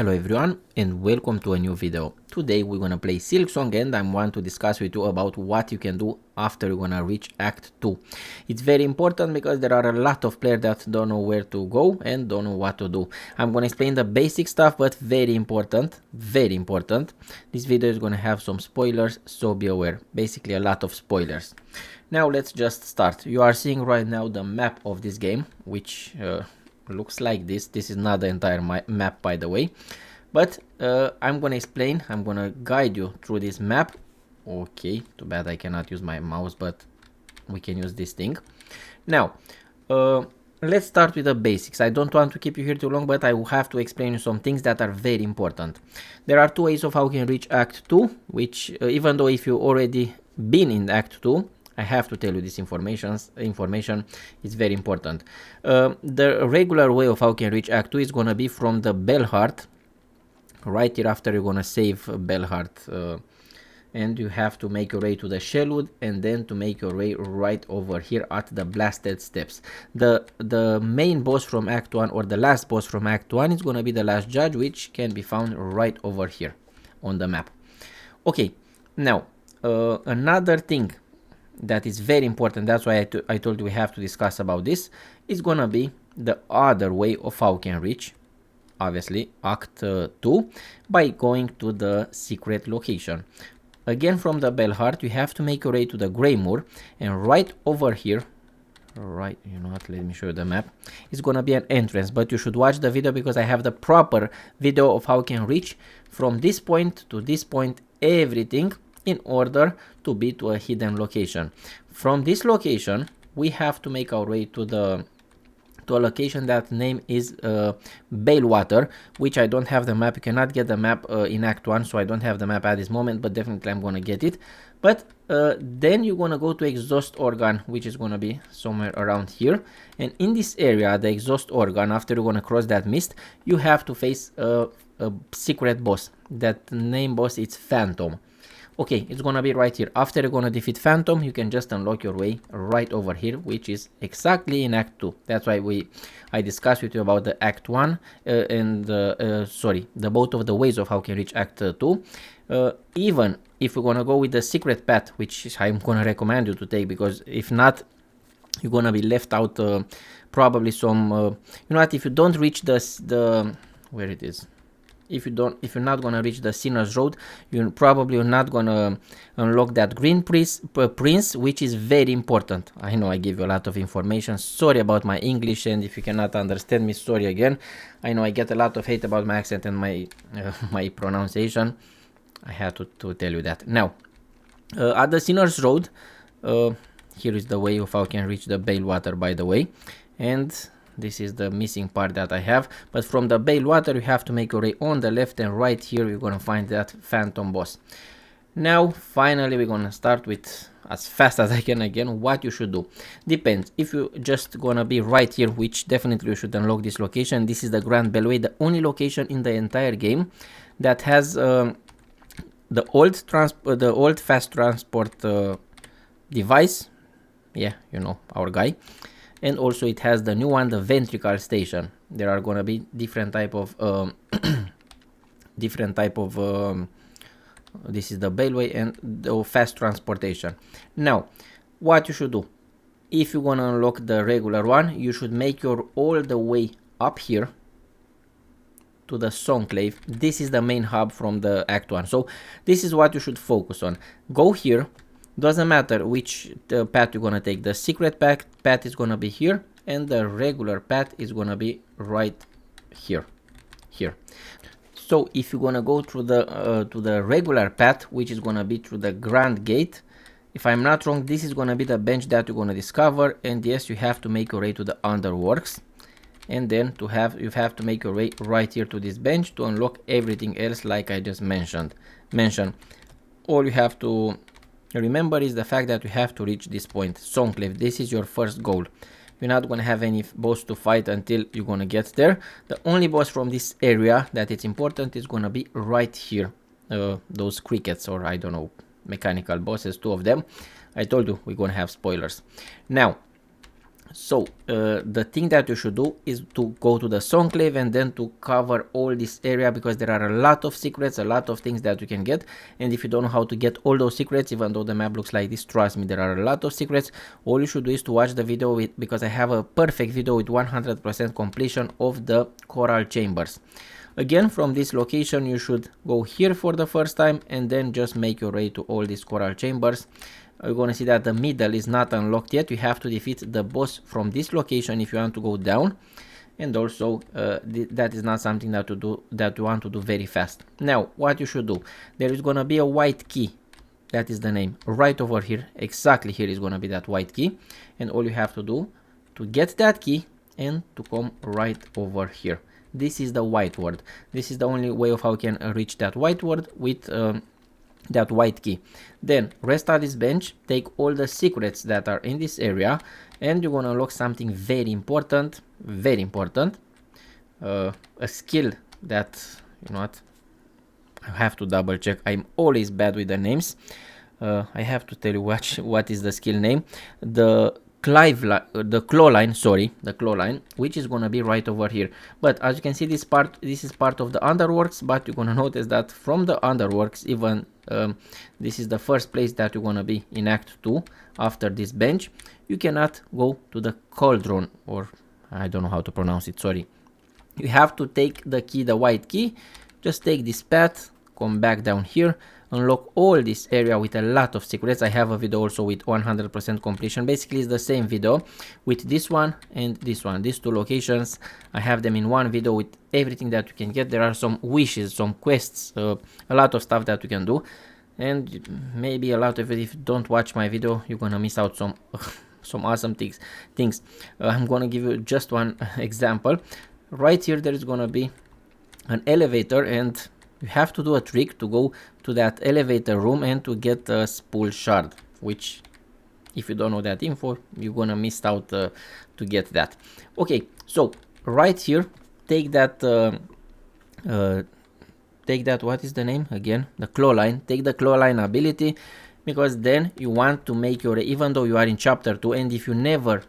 Hello everyone and welcome to a new video. Today we're gonna play Silksong and I want to discuss with you about what you can do after you're gonna reach Act 2. It's very important because there are a lot of players that don't know where to go and don't know what to do. I'm gonna explain the basic stuff, but very important, very important. This video is gonna have some spoilers, so be aware. Basically a lot of spoilers. Now let's just start. You are seeing right now the map of this game, which looks like this. This is not the entire map, by the way, but I'm gonna explain, I'm gonna guide you through this map. Okay, too bad I cannot use my mouse, but we can use this thing. Now let's start with the basics. I don't want to keep you here too long, but I will have to explain you some things that are very important. There are two ways of how you can reach Act 2, which even though if you already been in Act 2, I have to tell you this information is very important. The regular way of how you can reach Act 2 is gonna be from the bell heart. Right here after you're gonna save bell heart, and you have to make your way to the shellwood and then to make your way right over here at the blasted steps. The main boss from Act 1, or the last boss from Act 1, is gonna be the last judge, which can be found right over here on the map. Okay, now another thing that is very important, that's why I told you we have to discuss about this, is gonna be the other way of how you can reach, obviously, Act 2, by going to the secret location. Again, from the bell heart, you have to make your way to the gray moor, and right over here, right, you know what, let me show you the map, it's gonna be an entrance, but you should watch the video because I have the proper video of how you can reach from this point to this point, everything, in order to be to a hidden location. From this location we have to make our way to a location that name is Balewater, which I don't have the map. You cannot get the map in Act 1, so I don't have the map at this moment, but definitely I'm gonna get it. But then you're gonna go to exhaust organ, which is gonna be somewhere around here, and in this area, the exhaust organ, after you're gonna cross that mist, you have to face a secret boss. That name boss is Phantom. Okay, it's gonna be right here. After you're gonna defeat Phantom, you can just unlock your way right over here, which is exactly in Act 2. That's why I discussed with you about the Act 1 and the both of the ways of how you can reach Act 2. Even if you're gonna go with the secret path, which I'm gonna recommend you to take, because if not, you're gonna be left out probably some. You know what? If you don't reach the where it is. If you're not gonna reach the Sinner's Road, you're probably not gonna unlock that green prince, which is very important. I know I give you a lot of information. Sorry about my English, and if you cannot understand me, sorry again. I know I get a lot of hate about my accent and my my pronunciation. I had to tell you that. Now, at the Sinner's Road, here is the way of how you can reach the Balewater, by the way, and this is the missing part that I have. But from the Balewater, you have to make your way on the left, and right here you're gonna find that Phantom boss. Now finally we're gonna start with, as fast as I can again, what you should do. Depends. If you just gonna be right here, which definitely you should unlock this location. This is the Grand Bellway, the only location in the entire game that has the old fast transport device. Yeah, you know, our guy. And also it has the new one, the ventricle station. There are gonna be different type of this is the Bellway and the fast transportation. Now, what you should do, if you wanna unlock the regular one, you should make your all the way up here to the Songclave. This is the main hub from the Act 1. So this is what you should focus on. Go here. Doesn't matter which path you're gonna take. The secret path is gonna be here, and the regular path is gonna be right here. So if you're gonna go through the to the regular path, which is gonna be through the Grand Gate, if I'm not wrong, this is gonna be the bench that you're gonna discover. And yes, you have to make your way to the Underworks, and then you have to make your way right here to this bench to unlock everything else, like I just mentioned. All you have to remember is the fact that you have to reach this point, Songclave. This is your first goal. You're not gonna have any boss to fight until you're gonna get there. The only boss from this area that it's important is gonna be right here. Those crickets, or I don't know, mechanical bosses, two of them. I told you we're gonna have spoilers. Now, So the thing that you should do is to go to the Songclave and then to cover all this area, because there are a lot of secrets, a lot of things that you can get. And if you don't know how to get all those secrets, even though the map looks like this, trust me, there are a lot of secrets. All you should do is to watch the video because I have a perfect video with 100% completion of the coral chambers. Again, from this location you should go here for the first time and then just make your way to all these coral chambers. You're gonna see that the middle is not unlocked yet. You have to defeat the boss from this location if you want to go down, and also that is not something that you want to do very fast. Now what you should do, there is gonna be a white key, that is the name, right over here. Exactly here is gonna be that white key, and all you have to do to get that key and to come right over here. This is the white word. This is the only way of how you can reach that white word with that white key. Then restart this bench, take all the secrets that are in this area, and you're gonna unlock something very important, a skill that, you know what, I have to double check. I'm always bad with the names. I have to tell you what is the skill name. The claw line, which is gonna be right over here. But as you can see, this is part of the underworks, but you're gonna notice that from the underworks, even this is the first place that you're gonna be in Act 2 after this bench. You cannot go to the cauldron, or I don't know how to pronounce it, sorry. You have to take the key, the white key, just take this path, come back down here, unlock all this area with a lot of secrets. I have a video also with 100% completion. Basically it's the same video with this one and this one, these two locations. I have them in one video with everything that you can get. There are some wishes, some quests, a lot of stuff that you can do, and maybe a lot of it, if you don't watch my video, you're gonna miss out some some awesome things. I'm gonna give you just one example. Right here there is gonna be an elevator, and you have to do a trick to go to that elevator room and to get a spool shard, which if you don't know that info, you're gonna miss out to get that. Okay, so right here, take that what is the name again, the claw line. Take the claw line ability, because then you want to make your, even though you are in chapter 2, and if you never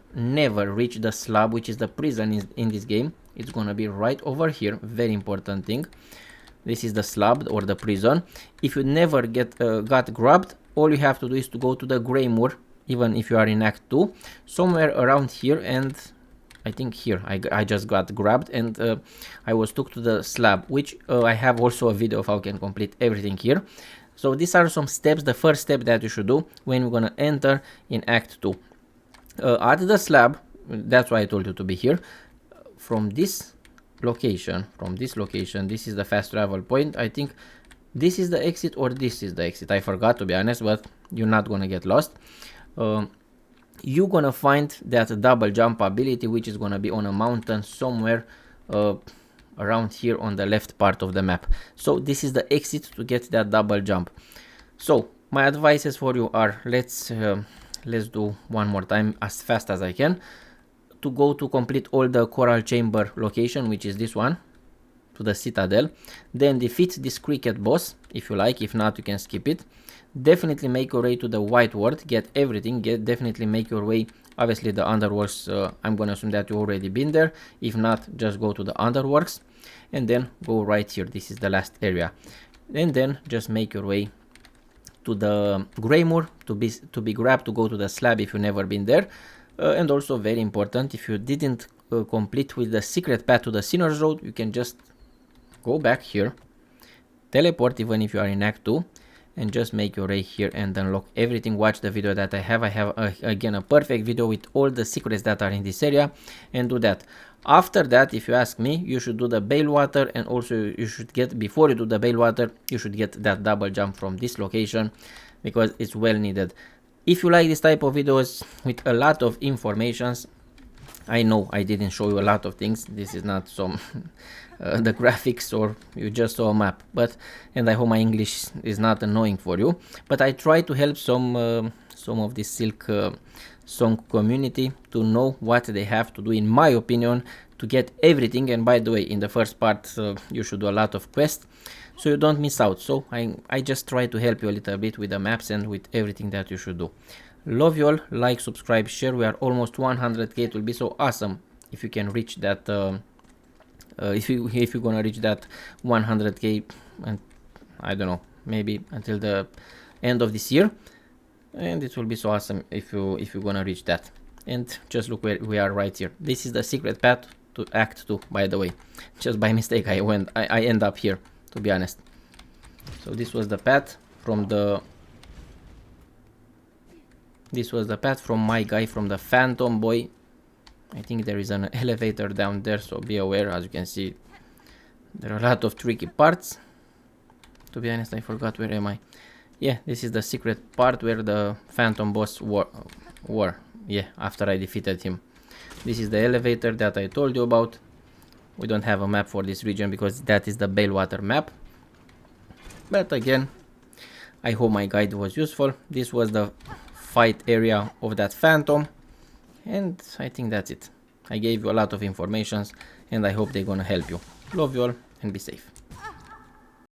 reach the slab, which is the prison in this game, it's gonna be right over here. Very important thing. This is the slab or the prison. If you never got grabbed, all you have to do is to go to the gray moor, even if you are in Act 2, somewhere around here, and I think here I just got grabbed, and I was took to the slab, which I have also a video of how you can complete everything here. So these are some steps, the first step that you should do when you're gonna enter in Act 2. At the slab, that's why I told you to be here. From this location, this is the fast travel point. I think this is the exit, or this is the exit. I forgot, to be honest, but you're not gonna get lost. You're gonna find that double jump ability, which is gonna be on a mountain somewhere around here on the left part of the map. So this is the exit to get that double jump. So my advices for you are, let's do one more time as fast as I can. To go to complete all the coral chamber location, which is this one, to the citadel. Then defeat this cricket boss if you like. If not, you can skip it. Definitely make your way to the white ward, get everything. Definitely make your way, obviously the underworks, I'm gonna assume that you already been there. If not, just go to the underworks and then go right here. This is the last area, and then just make your way to the gray moor to be grabbed, to go to the slab if you've never been there. And also very important, if you didn't complete with the secret path to the Sinner's Road, you can just go back here, teleport even if you are in Act 2, and just make your way here and unlock everything. Watch the video that I have again a perfect video with all the secrets that are in this area, and do that. After that, if you ask me, you should do the bale water, and also you should get, before you do the bale water, you should get that double jump from this location, because it's well needed. If you like this type of videos with a lot of informations, I know I didn't show you a lot of things. This is not some the graphics, or you just saw a map, but, and I hope my English is not annoying for you, but I try to help some of the Silksong community to know what they have to do, in my opinion, to get everything. And by the way, in the first part you should do a lot of quests, so you don't miss out. So I just try to help you a little bit with the maps and with everything that you should do. Love you all. Like, subscribe, share. We are almost 100k. It will be so awesome if you can reach that. If you're gonna reach that 100k, and I don't know, maybe until the end of this year, and it will be so awesome if you're gonna reach that. And just look where we are right here. This is the secret path to Act 2, by the way. Just by mistake I end up here, to be honest. So this was the path from my guy, from the Phantom Boy. I think there is an elevator down there, so be aware. As you can see, there are a lot of tricky parts. To be honest, I forgot, where am I? Yeah, this is the secret part where the Phantom boss were. Yeah, after I defeated him. This is the elevator that I told you about. We don't have a map for this region because that is the Balewater map. But again, I hope my guide was useful. This was the fight area of that Phantom. And I think that's it. I gave you a lot of information and I hope they're gonna help you. Love you all and be safe.